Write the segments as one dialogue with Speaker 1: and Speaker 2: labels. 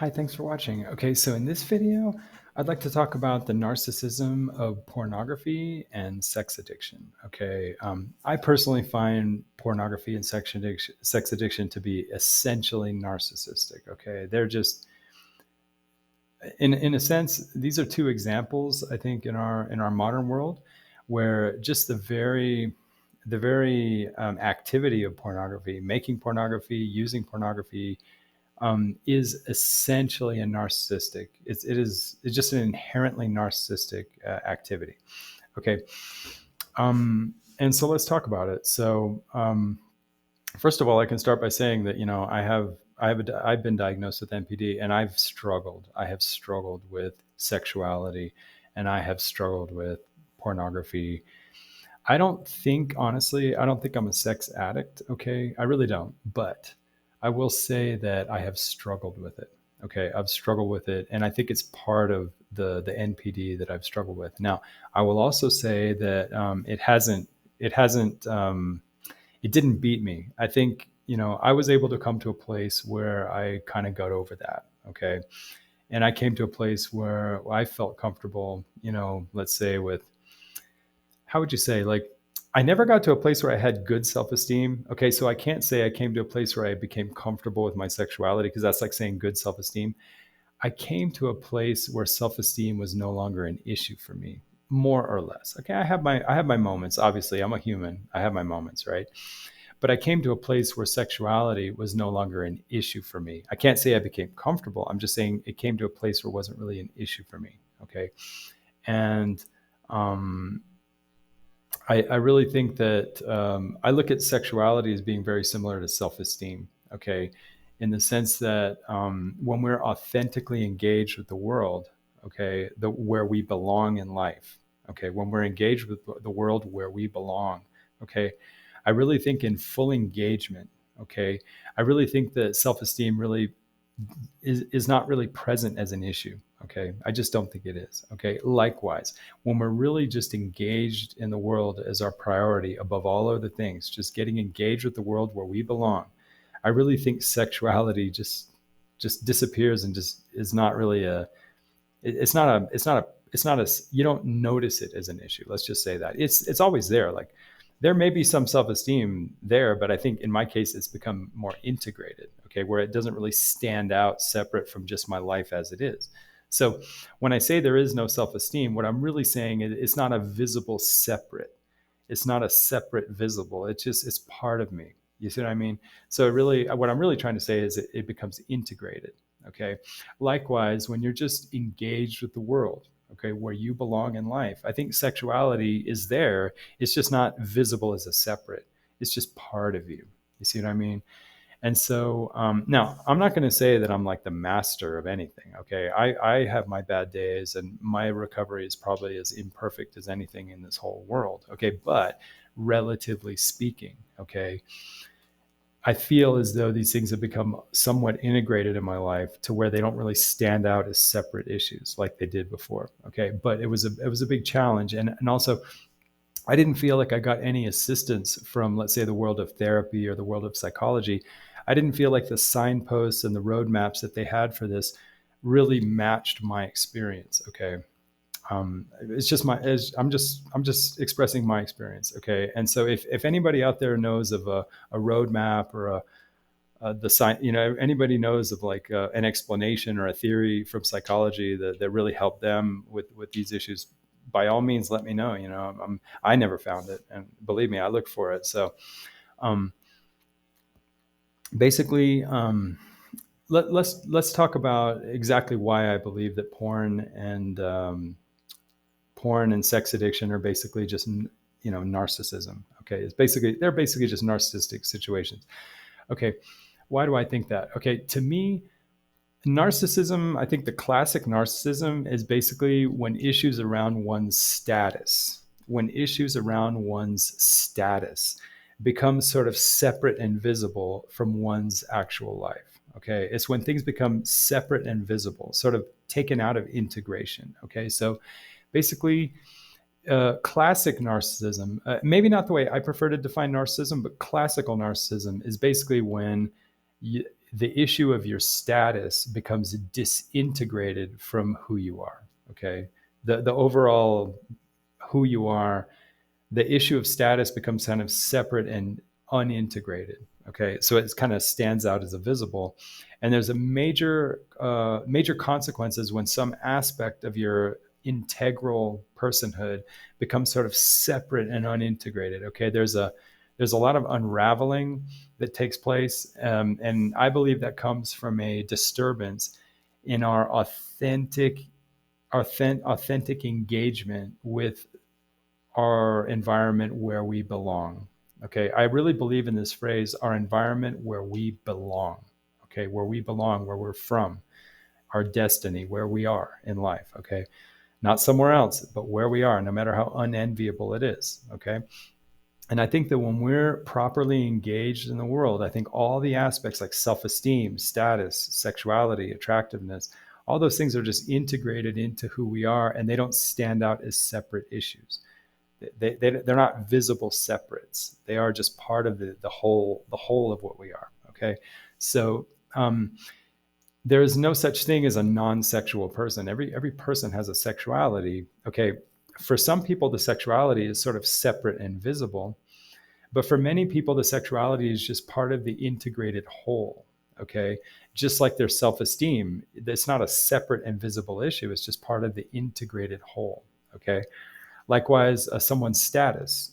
Speaker 1: Hi, thanks for watching. Okay, so in this video, I'd like to talk about the narcissism of pornography and sex addiction. Okay, I personally find pornography and sex addiction to be essentially narcissistic. Okay, they're just, in a sense, these are two examples I think in our modern world, where just the very activity of pornography, making pornography, using pornography, is essentially a narcissistic. It's just an inherently narcissistic activity. Okay, and so let's talk about it. So first of all, I can start by saying that I've been diagnosed with NPD, and I've struggled. I have struggled with sexuality, and I have struggled with pornography. I don't think I'm a sex addict. Okay. I really don't. But I will say that I have struggled with it. Okay. I've struggled with it. And I think it's part of the NPD that I've struggled with. Now, I will also say that it didn't beat me. I think, I was able to come to a place where I kind of got over that. Okay. And I came to a place where I felt comfortable, let's say with, how would you say, like, I never got to a place where I had good self-esteem. Okay, so I can't say I came to a place where I became comfortable with my sexuality, because that's like saying good self-esteem. I came to a place where self-esteem was no longer an issue for me, more or less. Okay, I have my moments. Obviously, I'm a human. I have my moments, right? But I came to a place where sexuality was no longer an issue for me. I can't say I became comfortable. I'm just saying it came to a place where it wasn't really an issue for me. Okay, and um, I really think that I look at sexuality as being very similar to self-esteem. Okay, in the sense that when we're authentically engaged with the world, okay, where we belong in life, okay, when we're engaged with the world where we belong, okay, I really think in full engagement, okay, I really think that self-esteem really is not really present as an issue. Okay. I just don't think it is. Okay. Likewise, when we're really just engaged in the world as our priority above all other things, just getting engaged with the world where we belong, I really think sexuality just disappears and just is not really you don't notice it as an issue. Let's just say that it's always there. Like, there may be some self-esteem there, but I think in my case it's become more integrated. Okay, where it doesn't really stand out separate from just my life as it is. So when I say there is no self-esteem, what I'm really saying is it's not a visible separate. It's not a separate visible. It's part of me. You see what I mean? So really, what I'm really trying to say is it becomes integrated. Okay. Likewise, when you're just engaged with the world, okay, where you belong in life, I think sexuality is there. It's just not visible as a separate. It's just part of you. You see what I mean? And so now, I'm not going to say that I'm like the master of anything. Okay, I have my bad days, and my recovery is probably as imperfect as anything in this whole world. Okay, but relatively speaking, okay, I feel as though these things have become somewhat integrated in my life to where they don't really stand out as separate issues like they did before. Okay, but it was a big challenge, and also I didn't feel like I got any assistance from, let's say, the world of therapy or the world of psychology. I didn't feel like the signposts and the roadmaps that they had for this really matched my experience. Okay. It's just I'm just expressing my experience. Okay. And so if anybody out there knows of a roadmap or the sign, anybody knows of like an explanation or a theory from psychology that really helped them with these issues, by all means, let me know. I never found it, and believe me, I look for it. So, um, basically, let's talk about exactly why I believe that porn and sex addiction are basically just narcissism. Okay, they're basically just narcissistic situations. Okay, why do I think that? Okay, to me, narcissism, I think the classic narcissism is basically when issues around one's status become sort of separate and visible from one's actual life. Okay, it's when things become separate and visible, sort of taken out of integration. Okay, so basically, classic narcissism, maybe not the way I prefer to define narcissism, but classical narcissism is basically when the issue of your status becomes disintegrated from who you are. Okay. The overall who you are, the issue of status becomes kind of separate and unintegrated. Okay, so it kind of stands out as a visible, and there's a major consequences when some aspect of your integral personhood becomes sort of separate and unintegrated. Okay, there's a lot of unraveling that takes place, and I believe that comes from a disturbance in our authentic engagement with our environment where we belong. Okay, I really believe in this phrase, our environment where we belong. Okay, where we belong, where we're from, our destiny, where we are in life. Okay, not somewhere else, but where we are, no matter how unenviable it is. Okay, and I think that when we're properly engaged in the world, I think all the aspects like self-esteem, status, sexuality, attractiveness, all those things are just integrated into who we are, and they don't stand out as separate issues. They're not visible separates. They are just part of the whole of what we are. Okay, so there is no such thing as a non-sexual person. Every person has a sexuality. Okay, for some people the sexuality is sort of separate and visible, but for many people the sexuality is just part of the integrated whole. Okay, just like their self-esteem, it's not a separate and visible issue. It's just part of the integrated whole. Okay. Likewise, someone's status.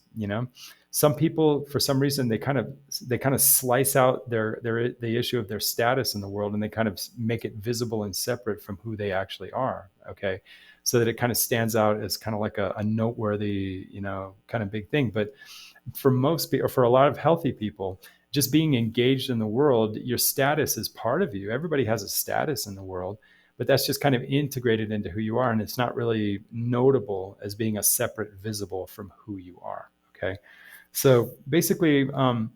Speaker 1: Some people, for some reason, they kind of slice out the issue of their status in the world, and they kind of make it visible and separate from who they actually are. Okay, so that it kind of stands out as kind of like a noteworthy, kind of big thing. But for most people, or for a lot of healthy people, just being engaged in the world, your status is part of you. Everybody has a status in the world, but that's just kind of integrated into who you are, and it's not really notable as being a separate visible from who you are. Okay, so basically, the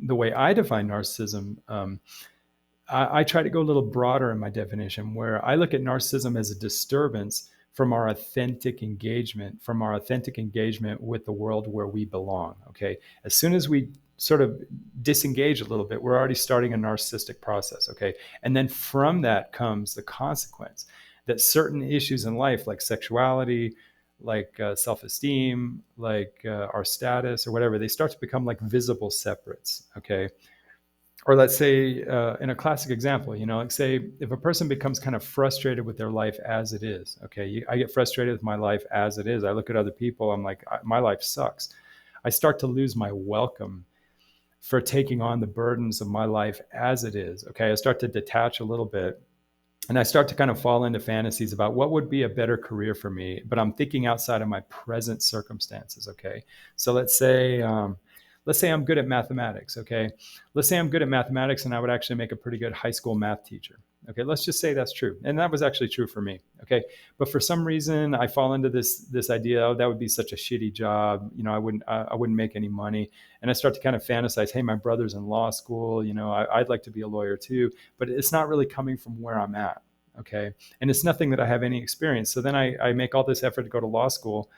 Speaker 1: way I define narcissism, I try to go a little broader in my definition, where I look at narcissism as a disturbance from our authentic engagement with the world where we belong. Okay, as soon as we sort of disengage a little bit, we're already starting a narcissistic process. Okay, and then from that comes the consequence that certain issues in life, like sexuality, like self-esteem, like our status or whatever, they start to become like visible separates. Okay, or let's say in a classic example, like say if a person becomes kind of frustrated with their life as it is. Okay, I get frustrated with my life as it is. I look at other people, I'm like, my life sucks. I start to lose my welcome for taking on the burdens of my life as it is. Okay, I start to detach a little bit, and I start to kind of fall into fantasies about what would be a better career for me, but I'm thinking outside of my present circumstances. Okay, so let's say I'm good at mathematics. Okay, let's say I'm good at mathematics, and I would actually make a pretty good high school math teacher. Okay, let's just say that's true, and that was actually true for me. Okay, but for some reason I fall into this idea, oh, that would be such a shitty job. I wouldn't make any money, and I start to kind of fantasize, hey, my brother's in law school. I'd like to be a lawyer too, but it's not really coming from where I'm at. Okay, and it's nothing that I have any experience. So then I make all this effort to go to law school.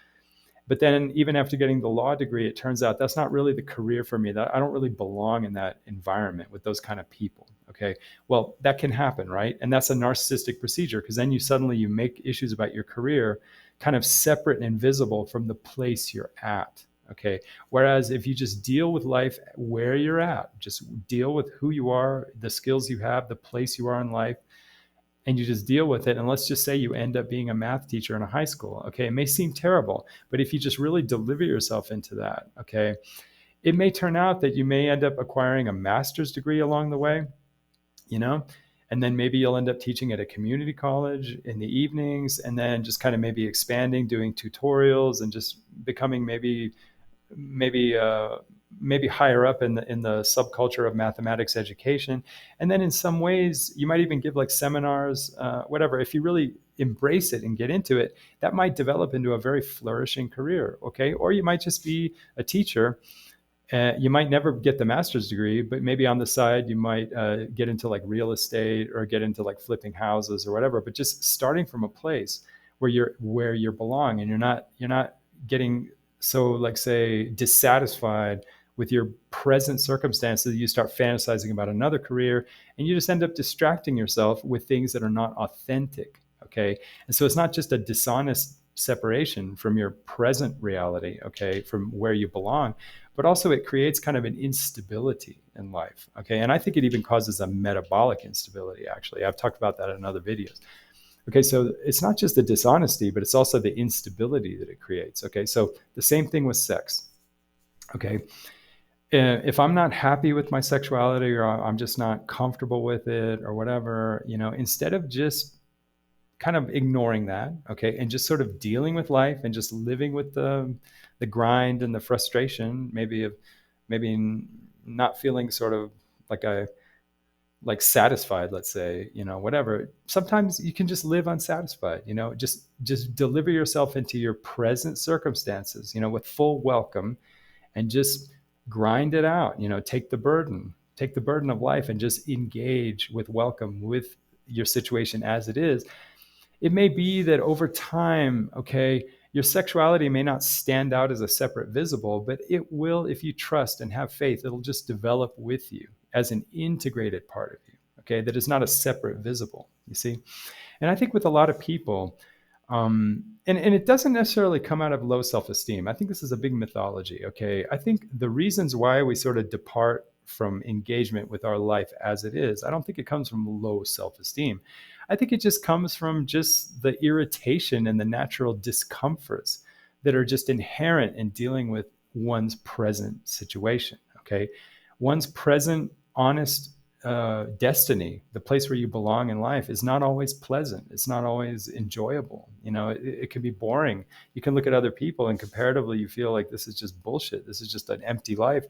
Speaker 1: But then even after getting the law degree, it turns out that's not really the career for me. That I don't really belong in that environment with those kind of people. Okay, well, that can happen, right? And that's a narcissistic procedure, because then you make issues about your career kind of separate and invisible from the place you're at. Okay, whereas if you just deal with life where you're at, just deal with who you are, the skills you have, the place you are in life, and you just deal with it. And let's just say you end up being a math teacher in a high school. Okay, it may seem terrible, but if you just really deliver yourself into that, okay, it may turn out that you may end up acquiring a master's degree along the way, and then maybe you'll end up teaching at a community college in the evenings, and then just kind of maybe expanding, doing tutorials, and just becoming maybe higher up in the subculture of mathematics education. And then in some ways you might even give like seminars, whatever. If you really embrace it and get into it, that might develop into a very flourishing career. Okay, or you might just be a teacher. You might never get the master's degree, but maybe on the side you might get into like real estate or get into like flipping houses or whatever. But just starting from a place where you belong, and you're not getting so, like, say, dissatisfied with your present circumstances, you start fantasizing about another career, and you just end up distracting yourself with things that are not authentic. Okay. And so it's not just a dishonest separation from your present reality, okay, from where you belong, but also it creates kind of an instability in life. Okay. And I think it even causes a metabolic instability, actually. I've talked about that in other videos. Okay, so it's not just the dishonesty, but it's also the instability that it creates. Okay, so the same thing with sex. Okay, if I'm not happy with my sexuality, or I'm just not comfortable with it or whatever, instead of just kind of ignoring that, okay, and just sort of dealing with life and just living with the grind and the frustration, maybe not feeling sort of like satisfied, let's say, whatever. Sometimes you can just live unsatisfied, just deliver yourself into your present circumstances, with full welcome, and just grind it out, take the burden of life and just engage with welcome with your situation as it is. It may be that over time, okay, your sexuality may not stand out as a separate visible, but it will, if you trust and have faith, it'll just develop with you as an integrated part of you, okay, that is not a separate visible, you see? And I think with a lot of people, and it doesn't necessarily come out of low self-esteem. I think this is a big mythology, okay? I think the reasons why we sort of depart from engagement with our life as it is, I don't think it comes from low self-esteem. I think it just comes from just the irritation and the natural discomforts that are just inherent in dealing with one's present situation, okay? One's present, honest destiny, the place where you belong in life, is not always pleasant. It's not always enjoyable. It can be boring. You can look at other people and comparatively you feel like this is just bullshit. This is just an empty life.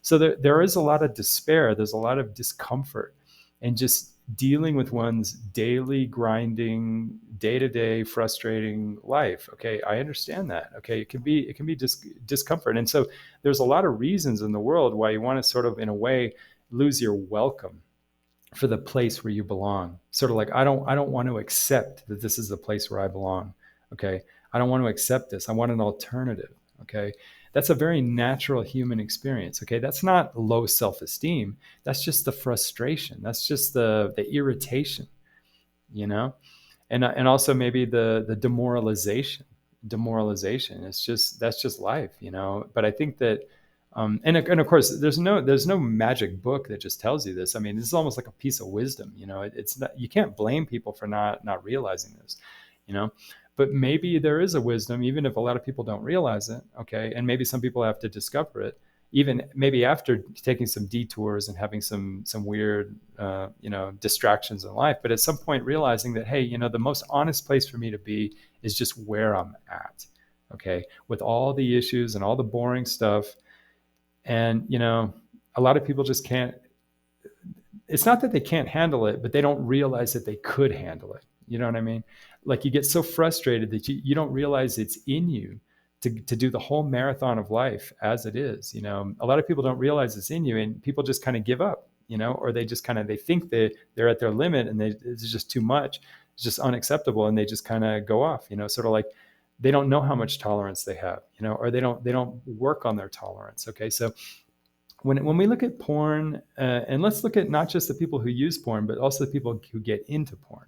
Speaker 1: So there is a lot of despair. There's a lot of discomfort, and just dealing with one's daily grinding, day-to-day frustrating life. Okay, I understand that. Okay, it can be discomfort. And so there's a lot of reasons in the world why you want to sort of, in a way, lose your welcome for the place where you belong. Sort of like, I don't want to accept that this is the place where I belong. Okay, I don't want to accept this. I want an alternative. Okay, that's a very natural human experience. Okay, that's not low self-esteem. That's just the frustration. That's just the irritation, and also maybe the demoralization. That's just life, But I think that, and of course, there's no magic book that just tells you this. I mean, this is almost like a piece of wisdom, It's not, you can't blame people for not realizing this, But maybe there is a wisdom, even if a lot of people don't realize it, okay? And maybe some people have to discover it, even maybe after taking some detours and having some weird, distractions in life. But at some point realizing that, hey, the most honest place for me to be is just where I'm at, okay? With all the issues and all the boring stuff. And, a lot of people just can't, it's not that they can't handle it, but they don't realize that they could handle it. You know what I mean? Like, you get so frustrated that you don't realize it's in you to do the whole marathon of life as it is. A lot of people don't realize it's in you, and people just kind of give up, or they just kind of, they think they're at their limit, and it's just too much. It's just unacceptable. And they just kind of go off, sort of like they don't know how much tolerance they have, or they don't work on their tolerance. Okay. So when we look at porn, and let's look at not just the people who use porn, but also the people who get into porn.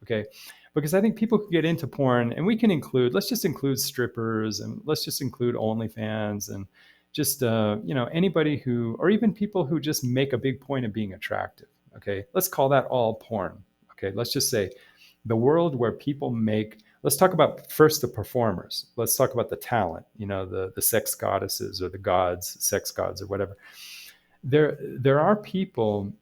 Speaker 1: Okay. Because I think people who get into porn, and let's just include strippers, and let's just include OnlyFans, and just, anybody who, or even people who just make a big point of being attractive. Okay. Let's call that all porn. Okay. Let's just say the world where people let's talk about first the performers. Let's talk about the talent, the sex goddesses or the gods, sex gods or whatever. There are people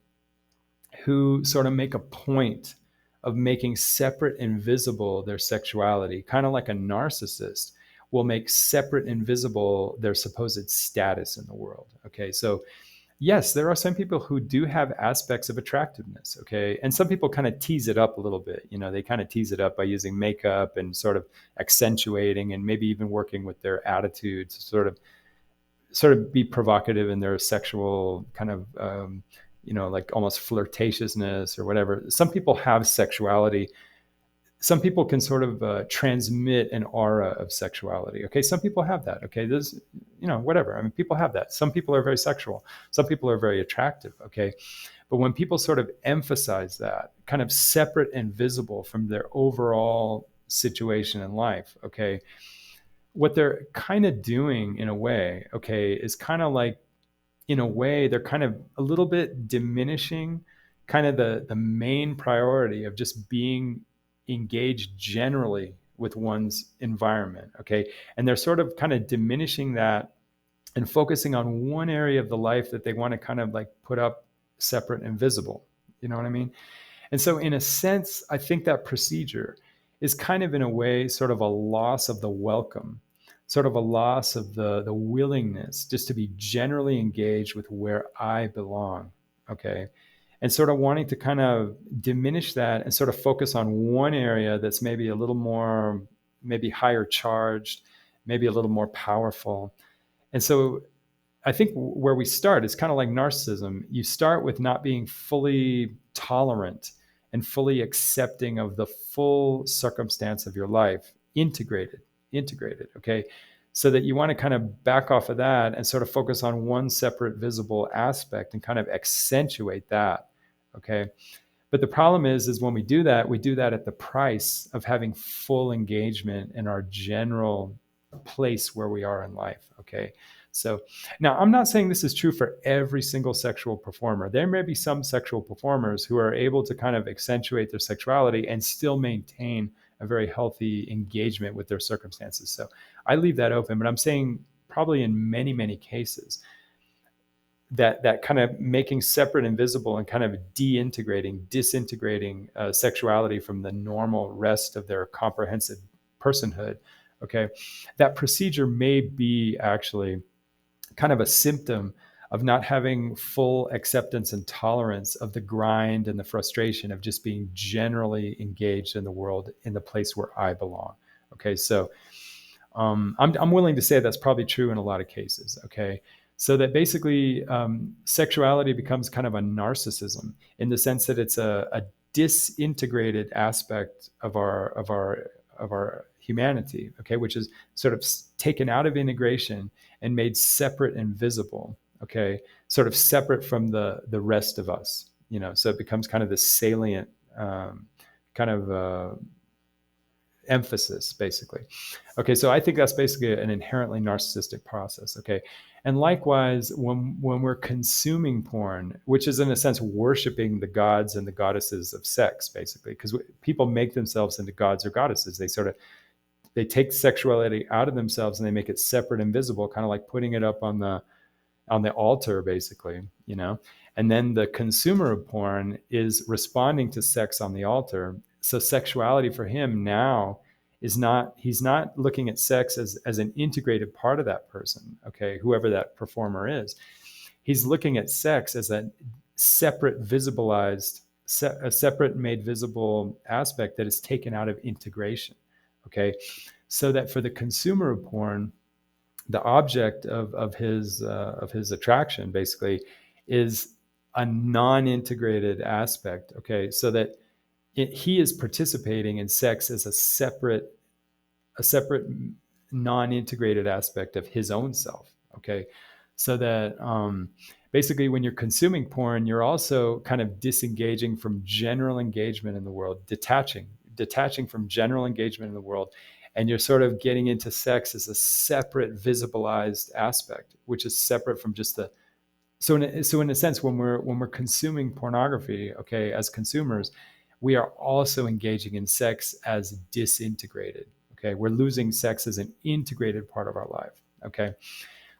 Speaker 1: who sort of make a point of making separate and visible their sexuality, kind of like a narcissist will make separate and visible their supposed status in the world. Okay, so yes, there are some people who do have aspects of attractiveness, okay? And some people kind of tease it up a little bit. They kind of tease it up by using makeup and sort of accentuating and maybe even working with their attitude to sort of be provocative in their sexual kind of, like almost flirtatiousness or whatever. Some people have sexuality some people can sort of transmit an aura of sexuality. Okay, some people have that. Okay, there's, whatever. I mean, people have that. Some people are very sexual. Some people are very attractive. Okay, but when people sort of emphasize that, kind of separate and visible from their overall situation in life, okay, what they're kind of doing in a way, okay, is kind of like, in a way, they're kind of a little bit diminishing kind of the main priority of just being engaged generally with one's environment. Okay. And they're sort of kind of diminishing that and focusing on one area of the life that they want to kind of like put up separate and visible. You know what I mean? And so, in a sense, I think that procedure is kind of, in a way, sort of a loss of the welcome, sort of a loss of the willingness just to be generally engaged with where I belong. Okay. And sort of wanting to kind of diminish that and sort of focus on one area that's maybe a little more, maybe higher charged, maybe a little more powerful. And so I think where we start is kind of like narcissism. You start with not being fully tolerant and fully accepting of the full circumstance of your life, integrated, okay? So that you want to kind of back off of that and sort of focus on one separate visible aspect and kind of accentuate that, okay? But the problem is when we do that at the price of having full engagement in our general place where we are in life, okay? So now, I'm not saying this is true for every single sexual performer. There may be some sexual performers who are able to kind of accentuate their sexuality and still maintain a very healthy engagement with their circumstances. So I leave that open, but I'm saying probably in many, many cases, that kind of making separate and visible and kind of disintegrating sexuality from the normal rest of their comprehensive personhood, okay, that procedure may be actually kind of a symptom of not having full acceptance and tolerance of the grind and the frustration of just being generally engaged in the world in the place where I belong. Okay, so I'm willing to say that's probably true in a lot of cases. Okay, so that basically sexuality becomes kind of a narcissism in the sense that it's a disintegrated aspect of our humanity, okay, which is sort of taken out of integration and made separate and visible, okay, sort of separate from the rest of us, so it becomes kind of this salient kind of emphasis, basically. Okay, so I think that's basically an inherently narcissistic process, okay? And likewise, when we're consuming porn, which is in a sense worshiping the gods and the goddesses of sex, basically, because people make themselves into gods or goddesses. They take sexuality out of themselves and they make it separate and visible, kind of like putting it up on the altar, basically, And then the consumer of porn is responding to sex on the altar. So sexuality for him now he's not looking at sex as an integrated part of that person, okay, whoever that performer is. He's looking at sex as a separate made visible aspect that is taken out of integration. Okay, so that for the consumer of porn, the object of his attraction basically is a non-integrated aspect. Okay, so that he is participating in sex as a separate non-integrated aspect of his own self. Okay, so that basically when you're consuming porn, you're also kind of disengaging from general engagement in the world, detaching from general engagement in the world, and you're sort of getting into sex as a separate visibilized aspect, which is separate from just the. So in a sense, when we're consuming pornography, okay, as consumers, we are also engaging in sex as disintegrated. Okay, we're losing sex as an integrated part of our life. Okay,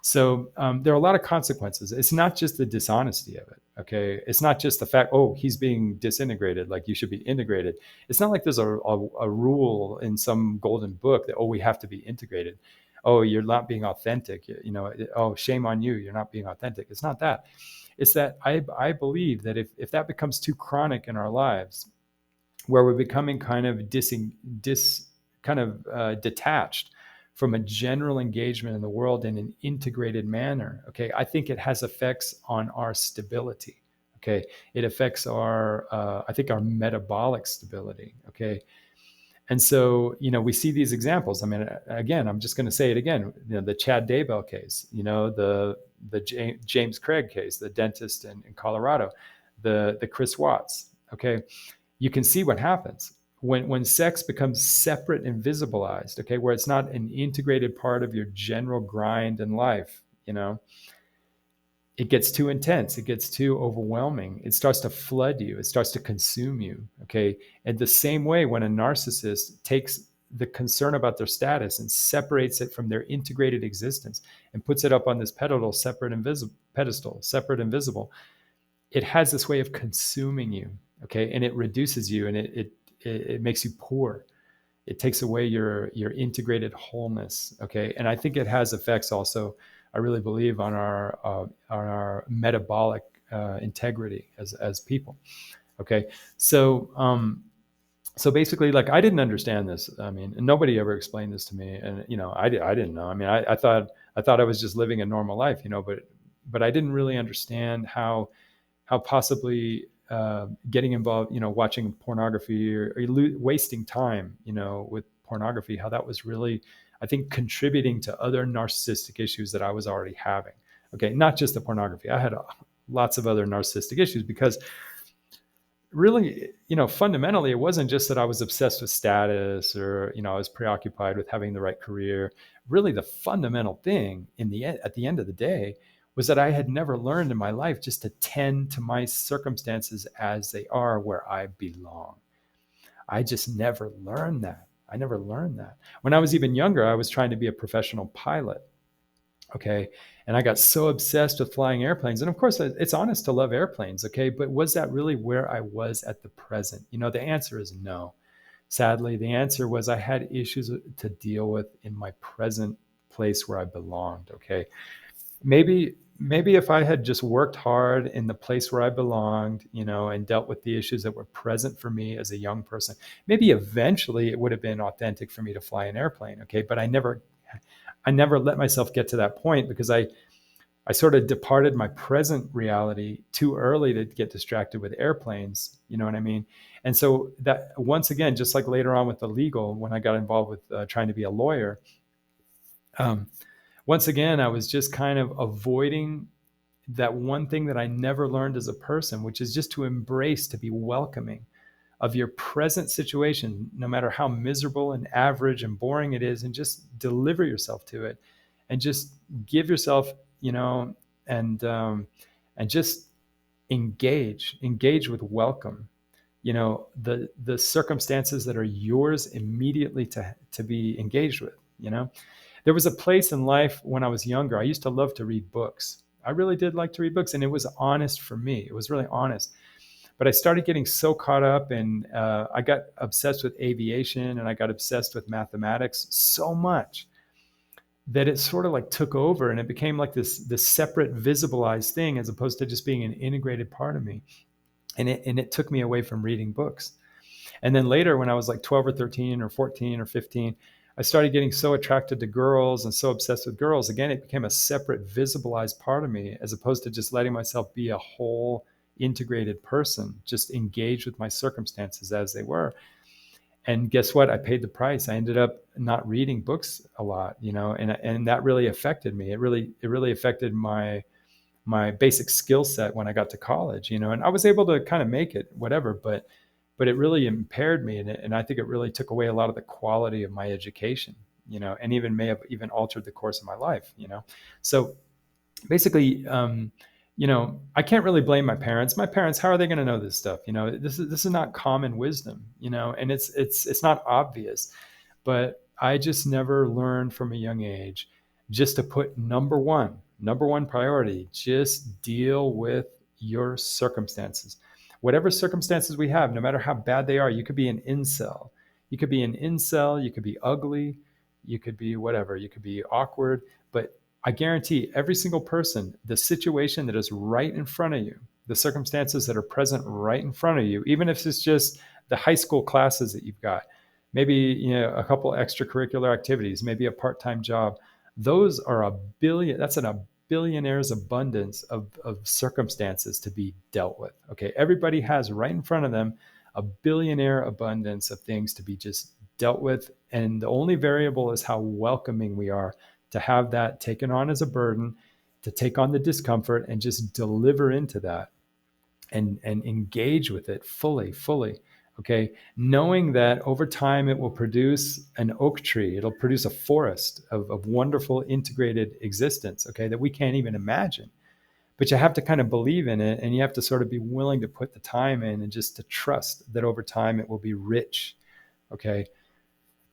Speaker 1: so there are a lot of consequences. It's not just the dishonesty of it. Okay, it's not just the fact, oh, he's being disintegrated, like you should be integrated. It's not like there's a rule in some golden book that, oh, we have to be integrated. Oh, you're not being authentic. Oh, shame on you. You're not being authentic. It's not that. It's that I believe that if that becomes too chronic in our lives, where we're becoming kind of detached from a general engagement in the world in an integrated manner, okay, I think it has effects on our stability. Okay, it affects our I think our metabolic stability. Okay, And so, we see these examples. I mean, again, I'm just going to say it again. The Chad Daybell case, the James Craig case, the dentist in Colorado, the Chris Watts. Okay, you can see what happens when sex becomes separate and visibilized. Okay, where it's not an integrated part of your general grind in life. It gets too intense. It gets too overwhelming. It starts to flood you. It starts to consume you. Okay. And the same way when a narcissist takes the concern about their status and separates it from their integrated existence and puts it up on this separate and visible, it has this way of consuming you. Okay. And it reduces you, and it makes you poor. It takes away your integrated wholeness. Okay. And I think it has effects also, I really believe, on our metabolic integrity as people. Okay, so basically, like, I didn't understand this. I mean, nobody ever explained this to me, and I didn't know. I mean, I thought I was just living a normal life, but I didn't really understand how possibly getting involved, watching pornography or wasting time, with pornography, how that was really, I think, contributing to other narcissistic issues that I was already having. Okay, not just the pornography. I had lots of other narcissistic issues because really, fundamentally, it wasn't just that I was obsessed with status or, I was preoccupied with having the right career. Really, the fundamental thing at the end of the day was that I had never learned in my life just to tend to my circumstances as they are, where I belong. I just never learned that. I never learned that. When I was even younger, I was trying to be a professional pilot. Okay. And I got so obsessed with flying airplanes. And of course, it's honest to love airplanes. Okay. But was that really where I was at the present? The answer is no. Sadly, the answer was I had issues to deal with in my present place where I belonged. Okay. Maybe if I had just worked hard in the place where I belonged, and dealt with the issues that were present for me as a young person, maybe eventually it would have been authentic for me to fly an airplane. Okay. But I never let myself get to that point because I sort of departed my present reality too early to get distracted with airplanes. You know what I mean? And so that, once again, just like later on with the legal, when I got involved with trying to be a lawyer, once again, I was just kind of avoiding that one thing that I never learned as a person, which is just to embrace, to be welcoming of your present situation, no matter how miserable and average and boring it is, and just deliver yourself to it and just give yourself, and just engage with welcome, the circumstances that are yours immediately to be engaged with. There was a place in life when I was younger, I used to love to read books. I really did like to read books, and it was honest for me. It was really honest. But I started getting so caught up, and I got obsessed with aviation, and I got obsessed with mathematics so much that it sort of like took over, and it became like this separate, visibilized thing, as opposed to just being an integrated part of me. And it took me away from reading books. And then later, when I was like 12 or 13 or 14 or 15, I started getting so attracted to girls and so obsessed with girls. Again, it became a separate, visibilized part of me, as opposed to just letting myself be a whole, integrated person, just engage with my circumstances as they were. And guess what? I paid the price. I ended up not reading books a lot, and that really affected me. It really affected my basic skill set when I got to college, and I was able to kind of make it, whatever, but it really impaired me. And I think it really took away a lot of the quality of my education, and even may have even altered the course of my life, So basically, I can't really blame my parents. My parents, how are they going to know this stuff? This is not common wisdom, and it's not obvious. But I just never learned from a young age just to put number one priority, just deal with your circumstances. Whatever circumstances we have, no matter how bad they are, you could be an incel. You could be ugly, you could be whatever, you could be awkward, but I guarantee every single person, the situation that is right in front of you, the circumstances that are present right in front of you, even if it's just the high school classes that you've got, maybe a couple extracurricular activities, maybe a part-time job, those are that's a billionaire's abundance of circumstances to be dealt with. Okay, everybody has right in front of them a billionaire abundance of things to be just dealt with. And the only variable is how welcoming we are to have that taken on as a burden, to take on the discomfort and just deliver into that and engage with it fully. Okay. Knowing that over time it will produce an oak tree, it'll produce a forest of wonderful integrated existence, okay, that we can't even imagine. But you have to kind of believe in it, and you have to sort of be willing to put the time in and just to trust that over time it will be rich. Okay.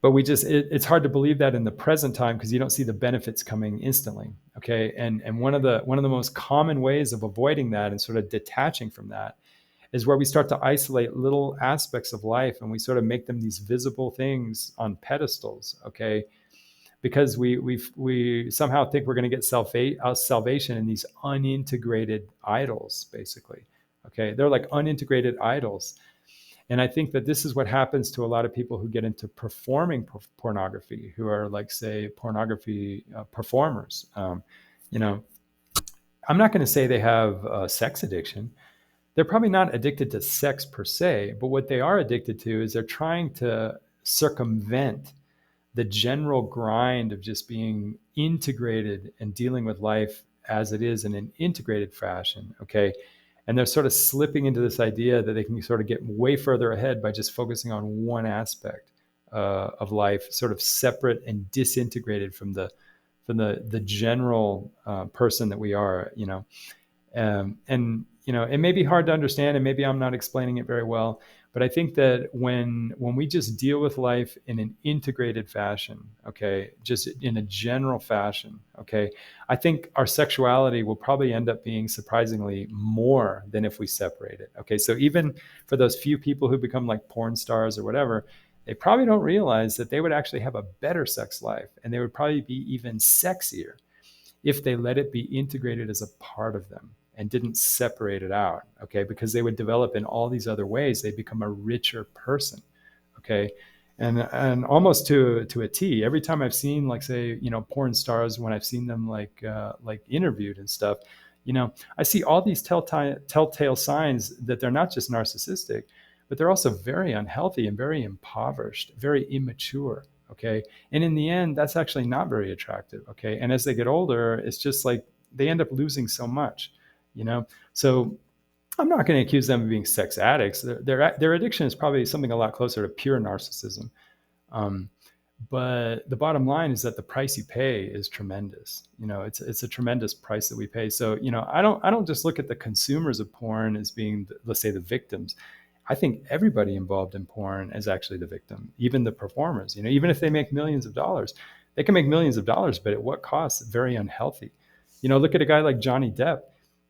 Speaker 1: But it's hard to believe that in the present time because you don't see the benefits coming instantly. Okay. And one of the most common ways of avoiding that and sort of detaching from that is where we start to isolate little aspects of life and we sort of make them these visible things on pedestals. Okay. Because we somehow think we're going to get salvation in these unintegrated idols, basically. Okay. They're like unintegrated idols. And I think that this is what happens to a lot of people who get into performing pornography, who are like, say, pornography performers. You know, I'm not going to say they have a sex addiction. They're probably not addicted to sex per se, but what they are addicted to is they're trying to circumvent the general grind of just being integrated and dealing with life as it is in an integrated fashion. Okay. And they're sort of slipping into this idea that they can sort of get way further ahead by just focusing on one aspect of life, sort of separate and disintegrated from the general person that we are, you know. And you know, it may be hard to understand, and maybe I'm not explaining it very well, but I think that when we just deal with life in an integrated fashion, okay, just in a general fashion, okay, I think our sexuality will probably end up being surprisingly more than if we separate it. Okay, so even for those few people who become like porn stars or whatever, they probably don't realize that they would actually have a better sex life, and they would probably be even sexier if they let it be integrated as a part of them and didn't separate it out, okay? Because they would develop in all these other ways. They become a richer person, okay? And almost to a T. Every time I've seen, like, say, you know, porn stars, when I've seen them like interviewed and stuff, you know, I see all these telltale signs that they're not just narcissistic, but they're also very unhealthy and very impoverished, very immature. Okay. And in the end, that's actually not very attractive. Okay. And as they get older, it's just like they end up losing so much, you know? So I'm not going to accuse them of being sex addicts. Their addiction is probably something a lot closer to pure narcissism. But the bottom line is that the price you pay is tremendous. You know, it's a tremendous price that we pay. So, you know, I don't just look at the consumers of porn as being, let's say, the victims. I think everybody involved in porn is actually the victim, even the performers. You know, even if they make millions of dollars, they can make millions of dollars, but at what cost? Very unhealthy. You know, look at a guy like Johnny Depp.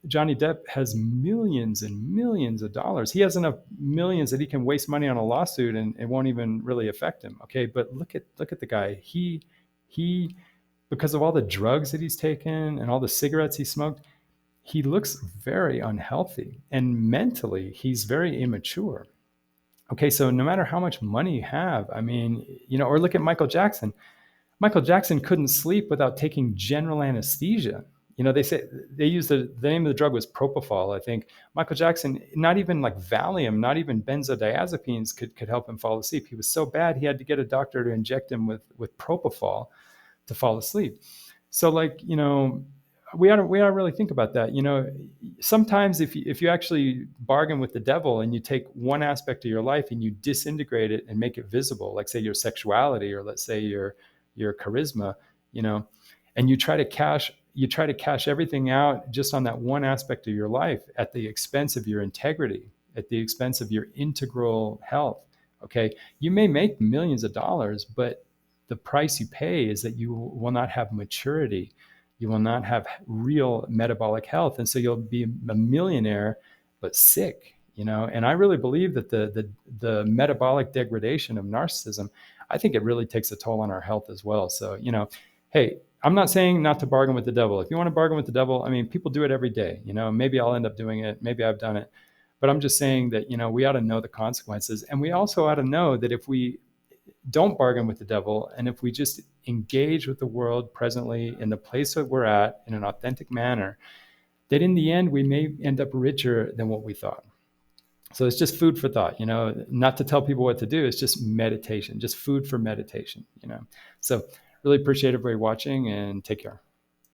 Speaker 1: Johnny Depp has millions and millions of dollars. He has enough millions that he can waste money on a lawsuit and it won't even really affect him. Okay, but look at the guy. He because of all the drugs that he's taken and all the cigarettes he smoked, he looks very unhealthy, and mentally he's very immature. Okay, so no matter how much money you have, I mean, you know, or look at Michael Jackson. Michael Jackson couldn't sleep without taking general anesthesia. You know, they used the name of the drug was propofol, I think. Michael Jackson, not even like Valium, not even benzodiazepines could help him fall asleep. He was so bad he had to get a doctor to inject him with propofol to fall asleep. So, like, you know, we ought to really think about that. You know, sometimes if you actually bargain with the devil and you take one aspect of your life and you disintegrate it and make it visible, like, say, your sexuality, or let's say your charisma, you know, and you try to cash everything out just on that one aspect of your life at the expense of your integrity, at the expense of your integral health. Okay, you may make millions of dollars, but the price you pay is that you will not have maturity. You will not have real metabolic health. And so you'll be a millionaire, but sick, you know? And I really believe that the metabolic degradation of narcissism, I think it really takes a toll on our health as well. So, you know, hey, I'm not saying not to bargain with the devil. If you want to bargain with the devil, I mean, people do it every day, you know, maybe I'll end up doing it. Maybe I've done it, but I'm just saying that, you know, we ought to know the consequences. And we also ought to know that if we don't bargain with the devil, and if we just engage with the world presently in the place that we're at in an authentic manner, that in the end, we may end up richer than what we thought. So it's just food for thought, not to tell people what to do. It's just meditation, just food for meditation. So really appreciate everybody watching, and take care.